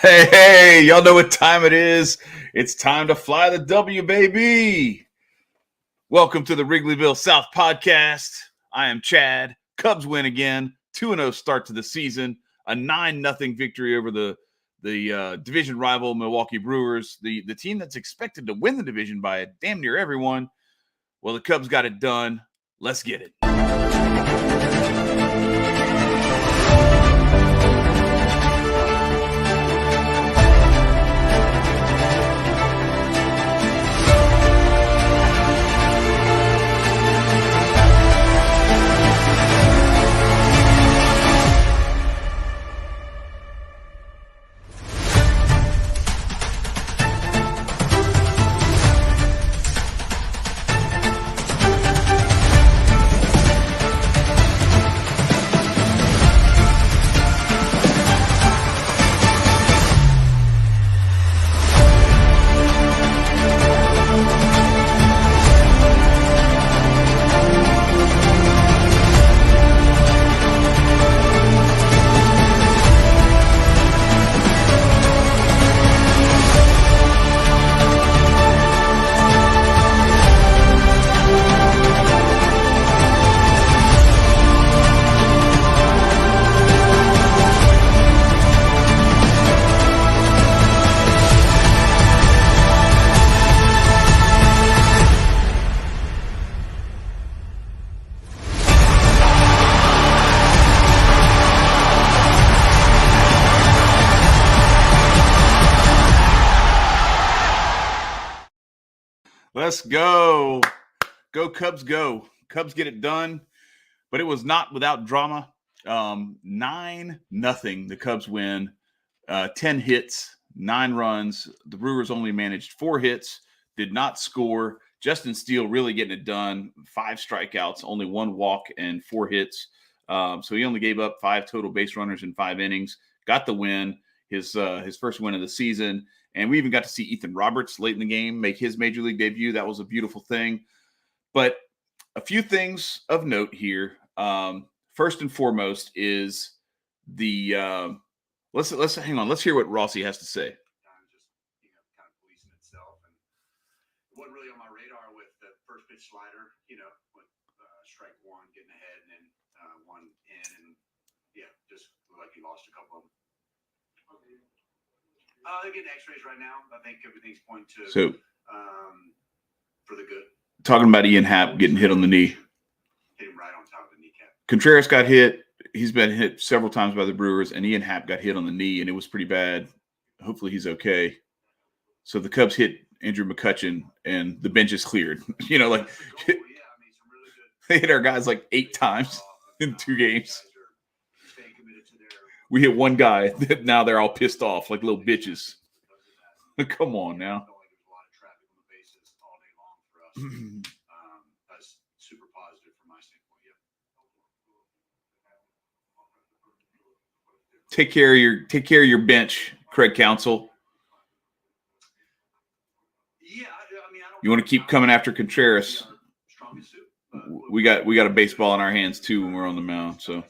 Hey, y'all know what time it is. It's time to fly the W, baby. Welcome to the Wrigleyville South podcast. I am Chad. Cubs win again. 2-0 start to the season. A 9-0 victory over the division rival Milwaukee Brewers. The team that's expected to win the division by damn near everyone. Well, the Cubs got it done. Let's get it. Let's go. Go Cubs, go. Cubs get it done, but it was not without drama. 9-0, the Cubs win. 10 hits, 9 runs. The Brewers only managed 4 hits, did not score. Justin Steele really getting it done. 5 strikeouts, only 1 walk, and 4 hits. So he only gave up 5 total base runners in 5 innings. Got the win, his first win of the season. And we even got to see Ethan Roberts late in the game make his major league debut. That was a beautiful thing. But a few things of note here. First and foremost is the let's hang on. Let's hear what Rossi has to say. Kind of policing itself, and it wasn't really on my radar with the first pitch slider. With strike one getting ahead, and then one in, and just like he lost a couple of them. They're getting X-rays right now. I think everything's pointing to for the good. Talking about Ian Happ getting hit on the knee. Hit him right on top of the kneecap. Contreras got hit. He's been hit several times by the Brewers, and Ian Happ got hit on the knee, and it was pretty bad. Hopefully he's okay. So the Cubs hit Andrew McCutchen, and the bench is cleared. Some really good. They hit our guys like 8 times in 2 games. We hit one guy that now they're all pissed off like little bitches. Come on now. That's super positive from my standpoint. Yeah. Take care of your bench, Craig Counsell. Yeah, you want to keep coming after Contreras. We got a baseball in our hands too when we're on the mound. So.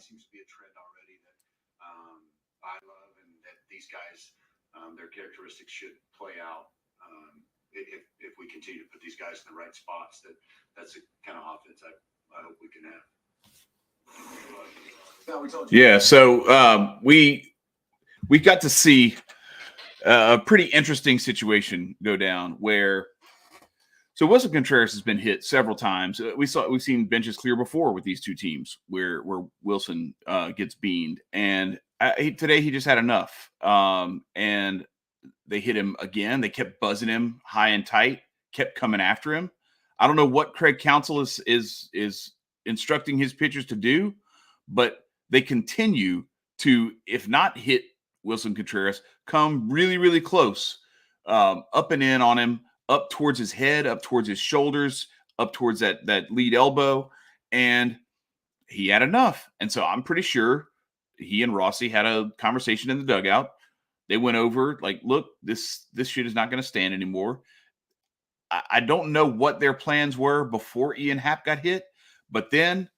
Their characteristics should play out if we continue to put these guys in the right spots. That's the kind of offense I hope we can have. Yeah, so we got to see a pretty interesting situation go down where so Wilson Contreras has been hit several times. We've seen benches clear before with these two teams where Wilson gets beamed, and today he just had enough. And they hit him again. They kept buzzing him high and tight, kept coming after him. I don't know what Craig Counsell is instructing his pitchers to do, but they continue to, if not hit Wilson Contreras, come really, really close, up and in on him, up towards his head, up towards his shoulders, up towards that lead elbow, and he had enough. And so I'm pretty sure he and Rossi had a conversation in the dugout. They went over like, look, this shit is not going to stand anymore. I don't know what their plans were before Ian Happ got hit, but then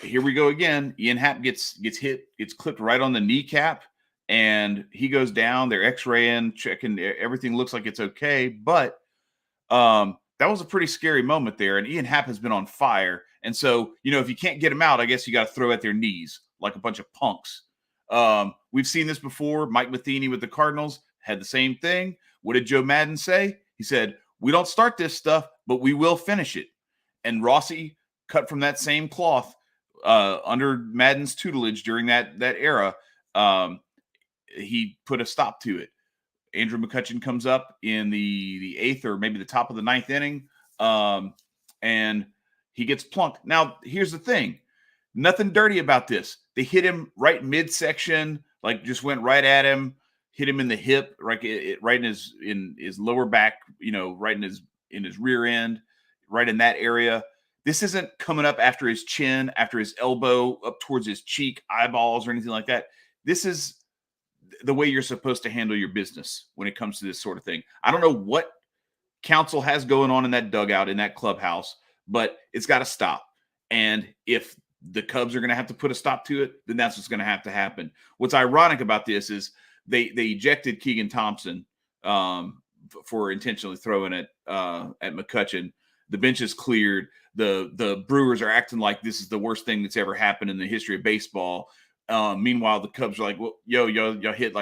here we go again. Ian Happ gets hit, gets clipped right on the kneecap, and he goes down. They're X-raying, checking. Everything looks like it's okay, but that was a pretty scary moment there. And Ian Happ has been on fire. And so, if you can't get him out, I guess you got to throw at their knees like a bunch of punks. We've seen this before. Mike Matheny with the Cardinals had the same thing. What did Joe Madden say? He said, "We don't start this stuff, but we will finish it." And Rossi, cut from that same cloth, under Madden's tutelage during that era, he put a stop to it. Andrew McCutchen comes up in the 8th or maybe the top of the 9th inning, and he gets plunked. Now, here's the thing. Nothing dirty about this. They hit him right midsection, like just went right at him, hit him in the hip, right in his lower back, right in his rear end, right in that area. This isn't coming up after his chin, after his elbow, up towards his cheek, eyeballs, or anything like that. This is the way you're supposed to handle your business when it comes to this sort of thing. I don't know what counsel has going on in that dugout, in that clubhouse, but it's got to stop. And if the Cubs are going to have to put a stop to it, then that's what's going to have to happen. What's ironic about this is they ejected Keegan Thompson for intentionally throwing it at McCutchen. The bench is cleared. The Brewers are acting like this is the worst thing that's ever happened in the history of baseball. Meanwhile, the Cubs are like, well, y'all hit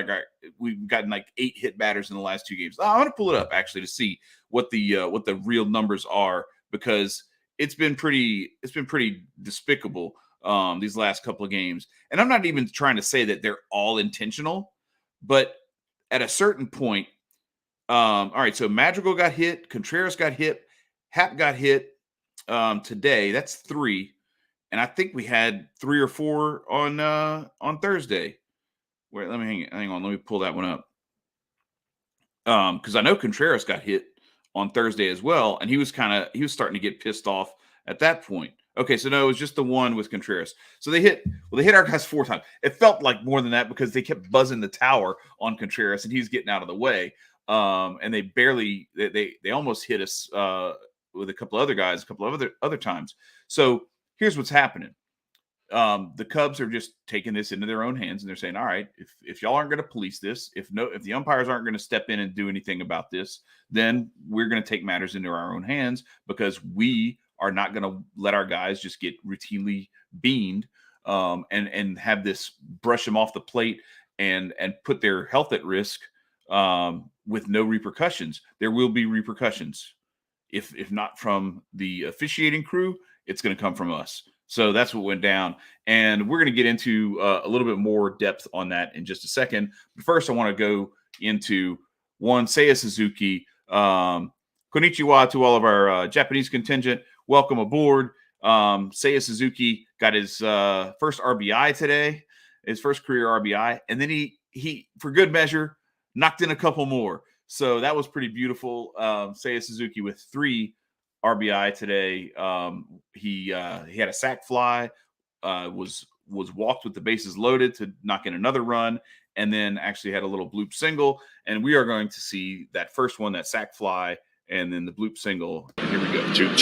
we've gotten like 8 hit batters in the last 2 games. I'm going to pull it up actually to see what the real numbers are, because it's been pretty despicable these last couple of games. And I'm not even trying to say that they're all intentional, but at a certain point, all right, so Madrigal got hit, Contreras got hit, Happ got hit today. That's 3. And I think we had 3 or 4 on Thursday. Wait, let me hang on. Let me pull that one up. Because I know Contreras got hit on Thursday as well, and he was starting to get pissed off at that point. Okay, so no, it was just the one with Contreras. So they hit our guys 4 times. It felt like more than that because they kept buzzing the tower on Contreras, and he's getting out of the way. And they almost hit us with a couple other guys, a couple of other times. So here's what's happening. The Cubs are just taking this into their own hands, and they're saying, all right, if y'all aren't going to police this, if the umpires aren't going to step in and do anything about this, then we're going to take matters into our own hands, because we are not going to let our guys just get routinely beaned and have this brush them off the plate and put their health at risk with no repercussions. There will be repercussions. If not from the officiating crew, it's going to come from us. So that's what went down. And we're going to get into a little bit more depth on that in just a second. But first, I want to go into Seiya Suzuki. Konnichiwa to all of our Japanese contingent. Welcome aboard. Seiya Suzuki got his first RBI today, his first career RBI. And then he for good measure, knocked in a couple more. So that was pretty beautiful. Seiya Suzuki with 3 RBI today. He had a sac fly, was walked with the bases loaded to knock in another run, and then actually had a little bloop single. And we are going to see that first one, that sac fly, and then the bloop single. And here we go. 2-2.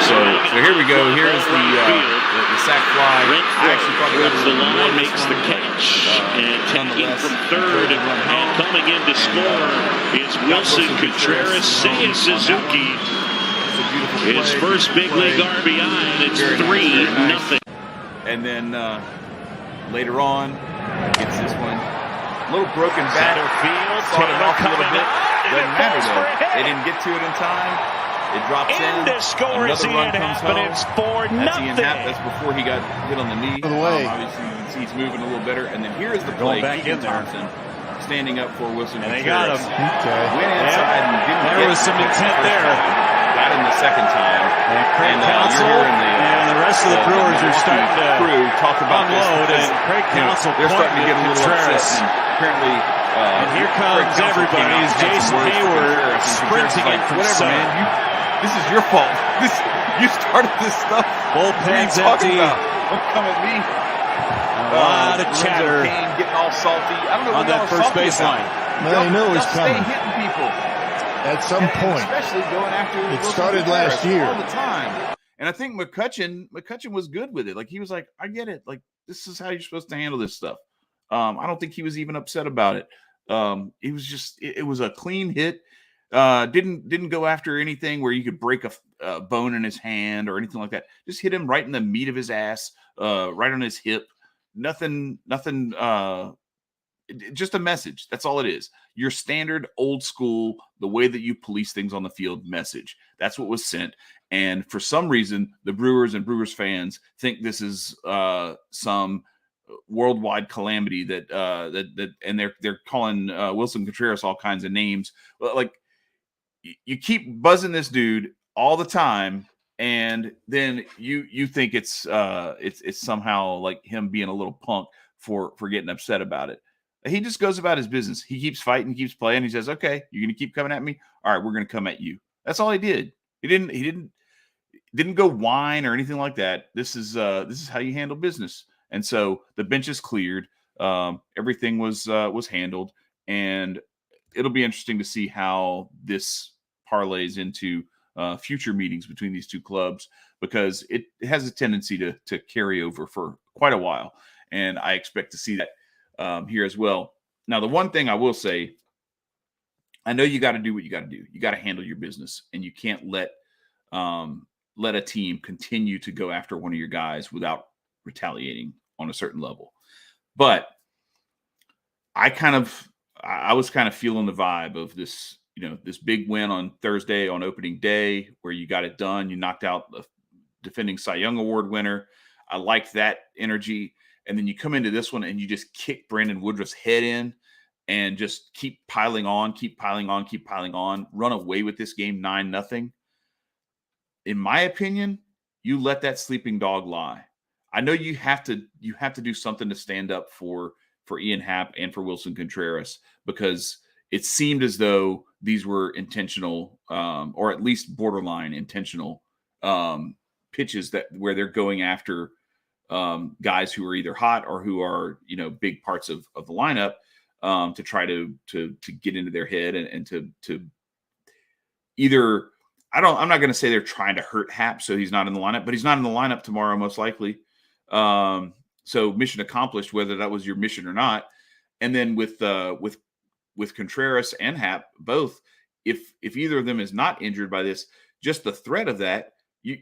So here we go. Here is the sac fly. I actually thought the line makes the catch, and taking from third and coming in to score is Wilson Contreras. Seiya Suzuki, his first big league RBI, and it's 3-0. And then later on, gets this one. A little broken bat. Center field, Started off a little bit. Up, Doesn't matter though. They didn't get to it in time. It drops in. Scores Another run comes home. It's 4-0. That's Ian Happ. That's before he got hit on the knee. Obviously, you can see he's moving a little better. And then here is the play. Keegan Thompson standing up for Wilson. And they got him. Okay. Went inside and didn't There was some intent there. Got him the second time. And Craig Counsell and the rest of the Brewers are starting to talk about unload, and Craig Counsell they're starting to get a little Contreras. upset. Apparently, and here comes everybody as Jason Hayward sprinting in from center. This is your fault. You started this stuff. Bullpen's empty. empty. Don't come at me. A lot of chatter getting all salty. I don't know on that first base line. Well, you know it's coming. Stay hitting people At some point. especially going after. It started last year. All the time. And I think McCutchen was good with it. Like, he was like, I get it. Like, this is how you're supposed to handle this stuff. I don't think he was even upset about it. It was just it was a clean hit. Didn't go after anything where you could break a bone in his hand or anything like that. Just hit him right in the meat of his ass, right on his hip. Nothing. Just a message. That's all it is. Your standard old school, the way that you police things on the field message. That's what was sent. And for some reason, the Brewers and Brewers fans think this is some worldwide calamity that and they're calling Wilson Contreras all kinds of names. Like you keep buzzing this dude all the time, and then you think it's somehow like him being a little punk for getting upset about it. He just goes about his business. He keeps fighting, keeps playing. He says, "Okay, you're going to keep coming at me. All right, we're going to come at you." That's all he did. He didn't go whine or anything like that. This is how you handle business. And so the bench is cleared. Everything was handled, and it'll be interesting to see how this parlays into future meetings between these two clubs, because it has a tendency to carry over for quite a while, and I expect to see that here as well. Now, the one thing I will say, I know you got to do what you got to do. You got to handle your business, and you can't let a team continue to go after one of your guys without retaliating on a certain level. But I was kind of feeling the vibe of this, this big win on Thursday on opening day where you got it done. You knocked out the defending Cy Young Award winner. I liked that energy. And then you come into this one and you just kick Brandon Woodruff's head in and just keep piling on, run away with this game 9-0. In my opinion, you let that sleeping dog lie. I know you have to do something to stand up for Ian Happ and for Wilson Contreras, because it seemed as though these were intentional, or at least borderline intentional pitches where they're going after guys who are either hot or who are, big parts of the lineup, to try to get into their head and to either, I'm not going to say they're trying to hurt Happ so he's not in the lineup, but he's not in the lineup tomorrow, most likely. So mission accomplished, whether that was your mission or not. And then with Contreras and Happ both, if either of them is not injured by this, just the threat of that,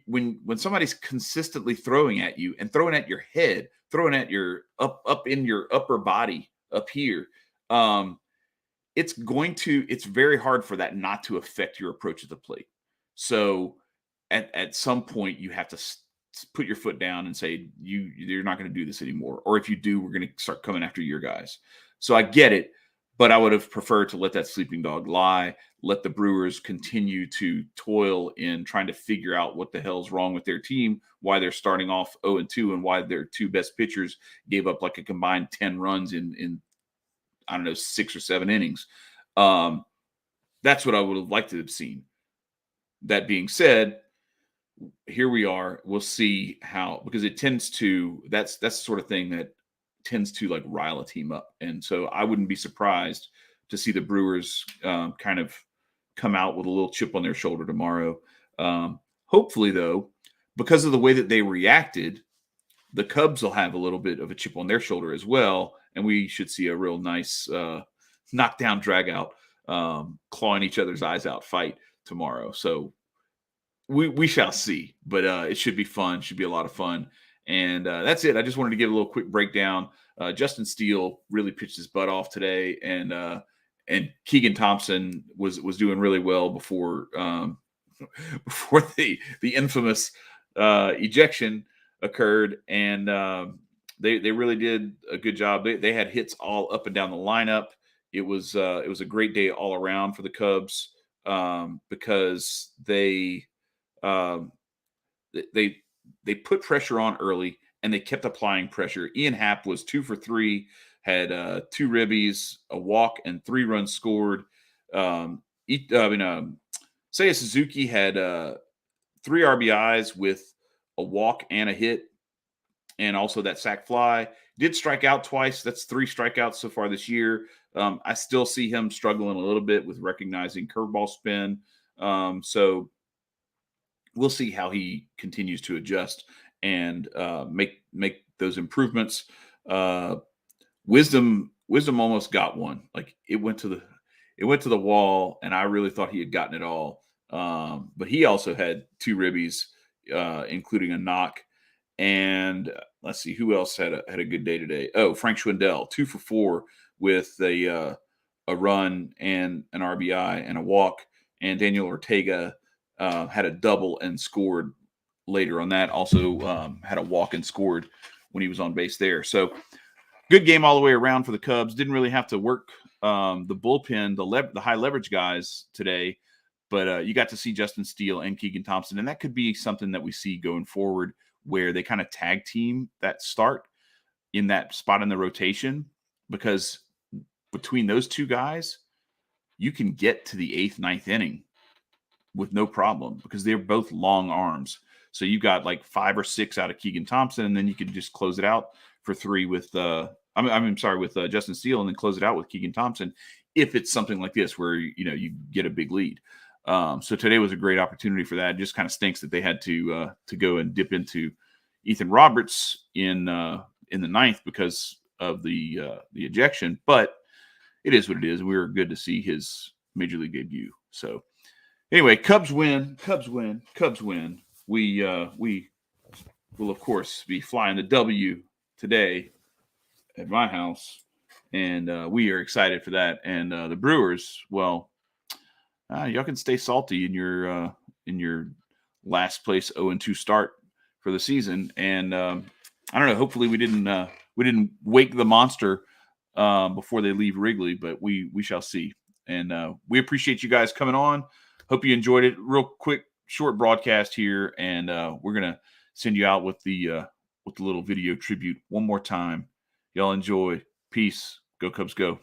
when somebody's consistently throwing at you and throwing at your head, throwing at your up in your upper body up here, it's very hard for that not to affect your approach at the plate. So at some point you have to put your foot down and say, you're not going to do this anymore. Or if you do, we're going to start coming after your guys. So I get it, but I would have preferred to let that sleeping dog lie, let the Brewers continue to toil in trying to figure out what the hell's wrong with their team, why they're starting off 0-2, and why their two best pitchers gave up like a combined 10 runs in I don't know, 6 or 7 innings. That's what I would have liked to have seen. That being said, here we are. We'll see how, because it tends to, that's the sort of thing that tends to like rile a team up. And so I wouldn't be surprised to see the Brewers kind of come out with a little chip on their shoulder tomorrow. Hopefully, though, because of the way that they reacted, the Cubs will have a little bit of a chip on their shoulder as well. And we should see a real nice knockdown, drag out, clawing each other's eyes out fight tomorrow. So we shall see, but it should be fun. Should be a lot of fun. And that's it. I just wanted to give a little quick breakdown. Justin Steele really pitched his butt off today, and Keegan Thompson was doing really well before before the infamous ejection occurred, and they really did a good job. They had hits all up and down the lineup. It was a great day all around for the Cubs, because they put pressure on early and they kept applying pressure. Ian Happ was 2 for 3, had 2 ribbies, a walk, and 3 runs scored. Seiya Suzuki had 3 RBIs with a walk and a hit, and also that sac fly. Did strike out twice. That's 3 strikeouts so far this year. I still see him struggling a little bit with recognizing curveball spin. So we'll see how he continues to adjust and make those improvements. Wisdom almost got one. Like it went to the wall, and I really thought he had gotten it all. But he also had 2 ribbies, including a knock. And let's see who else had a good day today. Oh, Frank Schwindel, 2 for 4 with a run and an RBI and a walk. And Daniel Ortega had a double and scored later on that. Also had a walk and scored when he was on base there. So good game all the way around for the Cubs. Didn't really have to work the bullpen, the high leverage guys today, but you got to see Justin Steele and Keegan Thompson, and that could be something that we see going forward, where they kind of tag team that start in that spot in the rotation, because between those 2 guys, you can get to the 8th, 9th inning with no problem, because they're both long arms. So you got like 5 or 6 out of Keegan Thompson, and then you can just close it out for 3 with with Justin Steele, and then close it out with Keegan Thompson if it's something like this where you get a big lead. So today was a great opportunity for that. It just kind of stinks that they had to go and dip into Ethan Roberts in the 9th because of the ejection, but it is what it is. We were good to see his major league debut. So anyway, Cubs win. We will of course be flying the W today at my house, and we are excited for that. And the Brewers, well, y'all can stay salty in your last place 0-2 start for the season. And I don't know. Hopefully, we didn't wake the monster before they leave Wrigley, but we shall see. And we appreciate you guys coming on. Hope you enjoyed it. Real quick, short broadcast here, and we're gonna send you out with the little video tribute one more time. Y'all enjoy. Peace. Go Cubs, go.